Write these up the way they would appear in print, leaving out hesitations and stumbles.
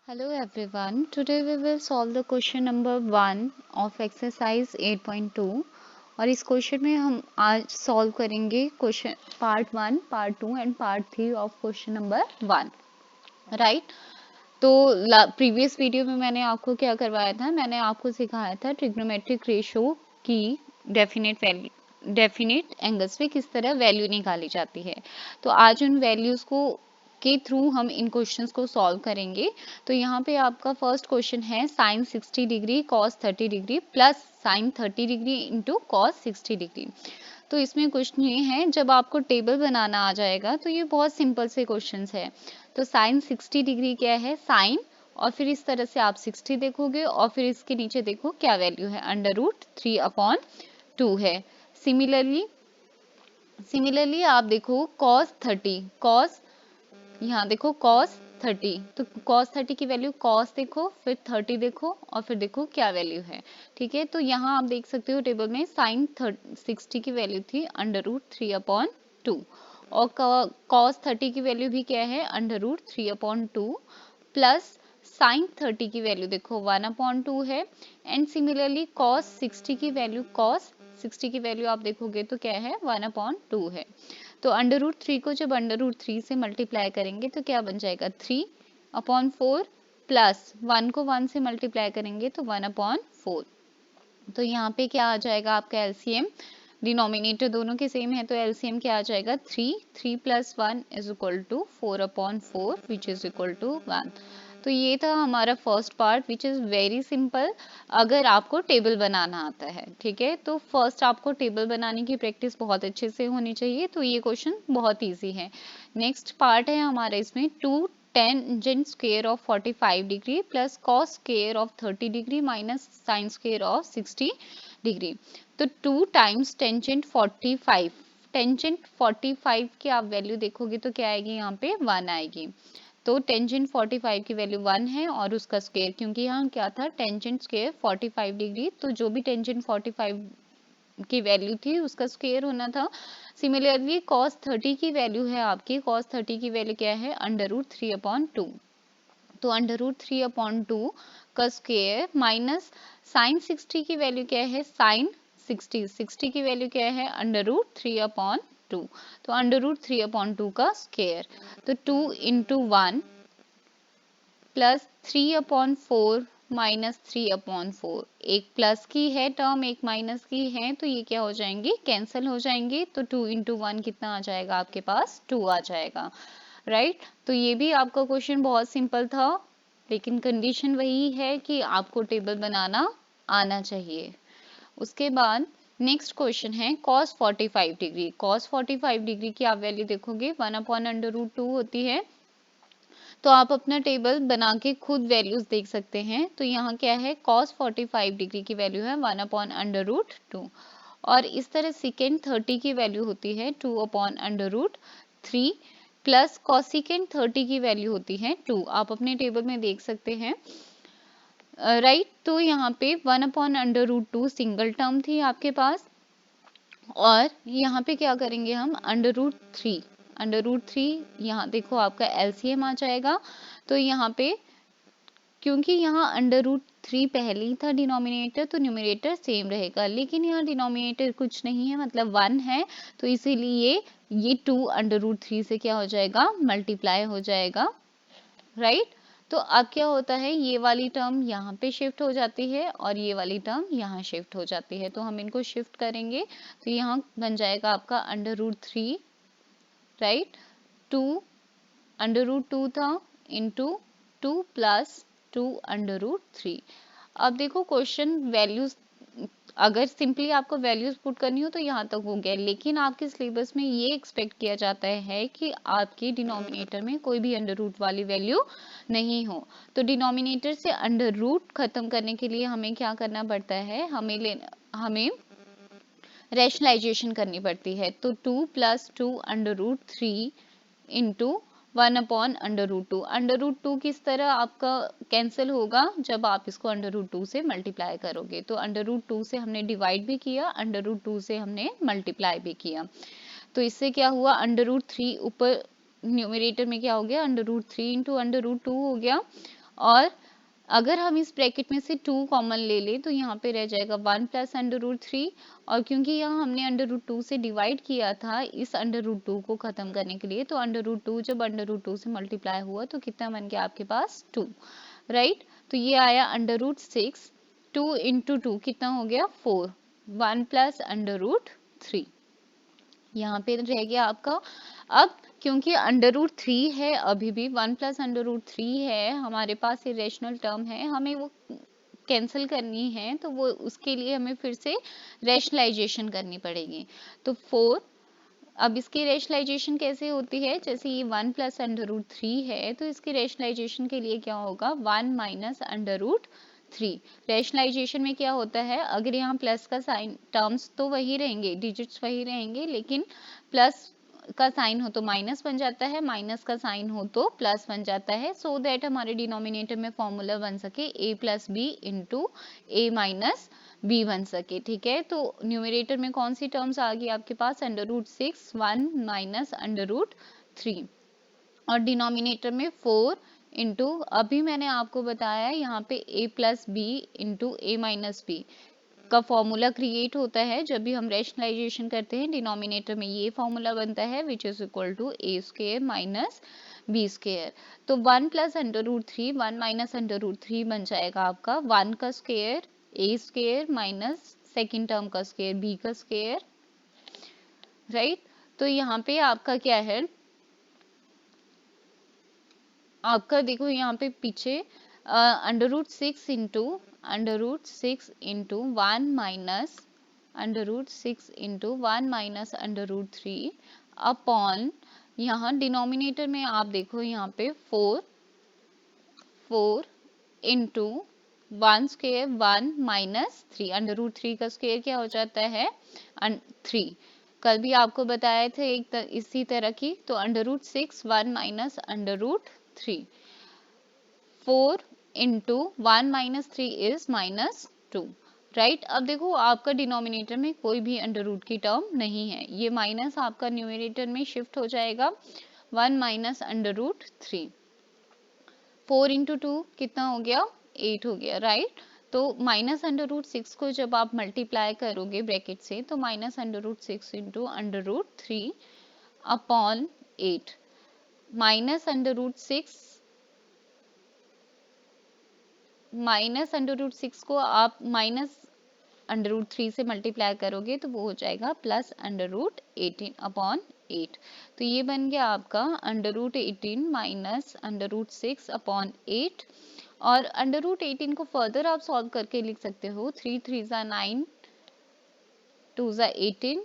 Hello everyone. Today we will solve the question number 1 of exercise 8.2 और इस question में हम आज सॉल्व करेंगे question part 1, part 2 and part 3 of question number 1, right. तो previous video में मैंने आपको क्या करवाया था, मैंने आपको सिखाया था ट्रिग्नोमेट्रिक रेशियो की डेफिनेट एंगल्स पे किस तरह वैल्यू निकाली जाती है। तो आज उन वैल्यूज को के थ्रू हम इन क्वेश्चंस को सॉल्व करेंगे। तो यहाँ पे आपका फर्स्ट क्वेश्चन है sine 60 degree cos 30 degree plus sine 30 degree into cos 60 degree. तो इसमें क्वेश्चन ये है, जब आपको टेबल बनाना आ जाएगा तो ये बहुत सिंपल से क्वेश्चंस है। तो साइन 60 डिग्री क्या है, साइन, और फिर इस तरह से आप 60 देखोगे और फिर इसके नीचे देखो क्या वैल्यू है, √3/2 है। सिमिलरली आप देखो cos 30, cos, यहाँ देखो cos 30, तो cos 30 की वैल्यू cos देखो, फिर 30 देखो और फिर देखो क्या वैल्यू है। ठीक है, तो यहाँ आप देख सकते हो टेबल में साइन 60 की वैल्यू थी √3/2 और cos 30 की वैल्यू भी क्या है √3/2 प्लस साइन 30 की वैल्यू देखो 1/2 है। एंड सिमिलरली cos 60 की वैल्यू आप देखोगे तो क्या है 1/2 है। तो √3 को जब √3 से मल्टीप्लाई करेंगे तो क्या बन जाएगा 3/4 प्लस 1 को 1 से मल्टीप्लाई करेंगे तो 1/4। तो यहाँ पे क्या आ जाएगा आपका एलसीएम, डिनोमिनेटर दोनों के सेम है तो एलसीएम क्या आ जाएगा 3 + 1 = 4/4 विच इज इक्वल टू 1। तो ये था हमारा first part which is very simple अगर आपको टेबल बनाना आता है। ठीक है, तो फर्स्ट आपको टेबल बनाने की प्रैक्टिस बहुत अच्छे से होनी चाहिए, तो ये क्वेश्चन बहुत इजी है। नेक्स्ट पार्ट है हमारा इसमें 2 tangent square of 45 degree plus cos square of 30 degree minus sin square of 60 degree। तो 2 times tangent 45, टेंजेंट 45 की आप वैल्यू देखोगे तो क्या आएगी, यहाँ पे 1 आएगी। तो टेंजेंट 45 की वैल्यू 1 है और उसका स्क्वायर, क्योंकि यहाँ क्या था टेंजेंट स्क्वायर 45 डिग्री, तो जो भी टेंजेंट 45 की वैल्यू थी उसका स्क्वायर होना था। सिमिलरली cos 30 की वैल्यू है आपकी, cos 30 की वैल्यू क्या है √3/2, तो √3/2 का स्क्वायर माइनस साइन 60 की वैल्यू क्या है, साइन 60 की वैल्यू क्या है √3/2, तो √3/2 का स्क्वायर। तो 2 × 1 प्लस 3/4 माइनस 3/4, एक प्लस की है टर्म एक माइनस की है, तो ये क्या हो जाएंगे, कैंसिल हो जाएंगे। तो 2 × 1 कितना आ जाएगा आपके पास, 2 आ जाएगा, राइट। तो ये भी आपका क्वेश्चन बहुत सिंपल था, लेकिन कंडीशन वही है कि आपको टेबल बनाना आना चाहिए। उसके बाद नेक्स्ट क्वेश्चन है cos 45 डिग्री। cos 45 डिग्री की आप वैल्यू देखोगे 1/√2 होती है, तो आप अपना टेबल बना के खुद वैल्यूज देख सकते हैं। तो यहाँ क्या है cos 45 डिग्री की वैल्यू है 1/√2 और इस तरह सेकेंड 30 की वैल्यू होती है 2/√3 प्लस कॉसिकेंड 30 की वैल्यू होती है 2, आप अपने टेबल में देख सकते हैं, राइट। तो यहाँ पे 1/√2 सिंगल टर्म थी आपके पास और यहाँ पे क्या करेंगे हम √3 यहाँ देखो आपका एलसीएम आ जाएगा। तो यहाँ पे क्योंकि यहाँ √3 पहले ही था डिनोमिनेटर, तो न्यूमरेटर सेम रहेगा, लेकिन यहाँ डिनोमिनेटर कुछ नहीं है मतलब 1 है, तो इसीलिए ये 2 √3 से क्या हो जाएगा, मल्टीप्लाई हो जाएगा, राइट। तो अब क्या होता है, ये वाली टर्म यहाँ पे शिफ्ट हो जाती है और ये वाली टर्म यहाँ शिफ्ट हो जाती है, तो हम इनको शिफ्ट करेंगे तो यहाँ बन जाएगा आपका √3, राइट। 2 √2 था इंटू 2 प्लस 2 √3। अब देखो क्वेश्चन वैल्यूज, अगर सिंपली आपको वैल्यूज पुट करनी हो तो यहाँ तक हो गया, लेकिन आपके सिलेबस में ये एक्सपेक्ट किया जाता है कि आपके डिनोमिनेटर में कोई भी अंडर रूट वाली वैल्यू नहीं हो। तो डिनोमिनेटर से अंडर रूट खत्म करने के लिए हमें क्या करना पड़ता है, हमें रैशनलाइजेशन करनी पड़ती है। तो 2 + 2 √3 इंटू 1/√2। √2 किस तरह आपका कैंसिल होगा, जब आप इसको √2 से मल्टीप्लाई करोगे। तो √2 से हमने डिवाइड भी किया, √2 से हमने मल्टीप्लाई भी किया, तो इससे क्या हुआ √3 ऊपर न्यूमरेटर में क्या हो गया √3 × √2 हो गया और अगर हम इस ब्रैकेट में से 2 कॉमन ले लें तो यहाँ पे रह जाएगा 1 प्लस अंडर रूट 3, और क्योंकि यहाँ हमने अंडर रूट 2 से डिवाइड किया था इस अंडर रूट 2 को खत्म करने के लिए, तो अंडर रूट 2 जब अंडर रूट 2 से मल्टीप्लाई हुआ तो कितना बन गया आपके पास 2, राइट। तो ये आया अंडर रूट 6, 2 इंटू 2 कितना हो गया 4, 1 प्लस अंडर रूट 3 यहाँ पे रह गया आपका। अब क्योंकि अंडर रूट 3 है, अभी भी 1 प्लस अंडर रूट 3 है हमारे पास, इरेशनल टर्म है, हमें वो कैंसिल करनी है, तो वो उसके लिए हमें फिर से रैशनलाइजेशन करनी पड़ेगी। तो 4, अब इसकी रेशनलाइजेशन कैसे होती है, जैसे ये 1 प्लस अंडर रूट 3 है तो इसकी रेशनलाइजेशन के लिए क्या होगा 1 माइनस अंडर रूट 3। रैशनलाइजेशन में क्या होता है, अगर यहाँ प्लस का साइन, टर्म्स तो वही रहेंगे, डिजिट्स वही रहेंगे, लेकिन प्लस का साइन हो तो माइनस बन जाता है, माइनस का साइन हो तो प्लस बन जाता है, सो दैट हमारे डिनोमिनेटर में फॉर्मूला बन सके a plus B into A minus B बन सके, ठीक है। तो न्यूमरेटर में कौन सी टर्म्स आ गई आपके पास, under root 6, 1 minus under root 3, और डिनोमिनेटर में 4 इंटू, अभी मैंने आपको बताया यहाँ पे a plus B into A minus B का फॉर्मूला क्रिएट होता है जब भी हम रैशनलाइजेशन करते हैं, डिनोमिनेटर में ये फॉर्मूला बनता है which is equal to A square minus B square. तो 1 plus under root 3, 1 minus under root 3 बन जाएगा आपका 1 का square A square minus second term का स्क्वायर बी का स्क्वायर, राइट। तो यहाँ पे आपका क्या है, आपका देखो यहाँ पे पीछे under root 6 into one minus under root 3 upon, यहाँ डिनोमिनेटर में आप देखो यहाँ पे 4 into 1 square 1 minus 3, under root 3 का स्क्वायर क्या हो जाता है 3, कल भी आपको बताए थे इसी तरह की। तो under root 6 1 minus under root 3, 4 into 1 minus 3 is minus 2, right. अब देखो आपका डिनोमिनेटर में कोई भी अंडर रूट की टर्म नहीं है, ये माइनस आपका न्यूमरेटर में शिफ्ट हो जाएगा 1 माइनस अंडर रूट 3, 4 इंटू 2 कितना हो गया 8 हो गया, राइट। तो माइनस अंडर रूट 6 को जब आप मल्टीप्लाई करोगे ब्रैकेट से तो minus under root 6 into under root 3 upon 8, minus under root 6 को आप माइनस अंडर रूट 3 से मल्टीप्लाई करोगे तो वो हो जाएगा प्लस अंडर रूट 18 अपॉन 8। तो ये बन गया आपका under root 18 minus under root 6 upon 8, और अंडर रूट 18 को फर्दर आप सॉल्व करके लिख सकते हो, 3 3 ज़ा 9, 2 ज़ा 18,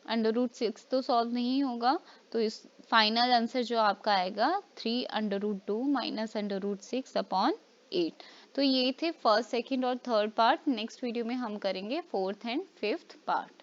अंडर रूट 6 तो सॉल्व नहीं होगा, तो इस फाइनल आंसर जो आपका आएगा 3 under root 2 minus under root 6 upon 8। तो ये थे फर्स्ट, सेकंड और थर्ड पार्ट। नेक्स्ट वीडियो में हम करेंगे फोर्थ एंड फिफ्थ पार्ट।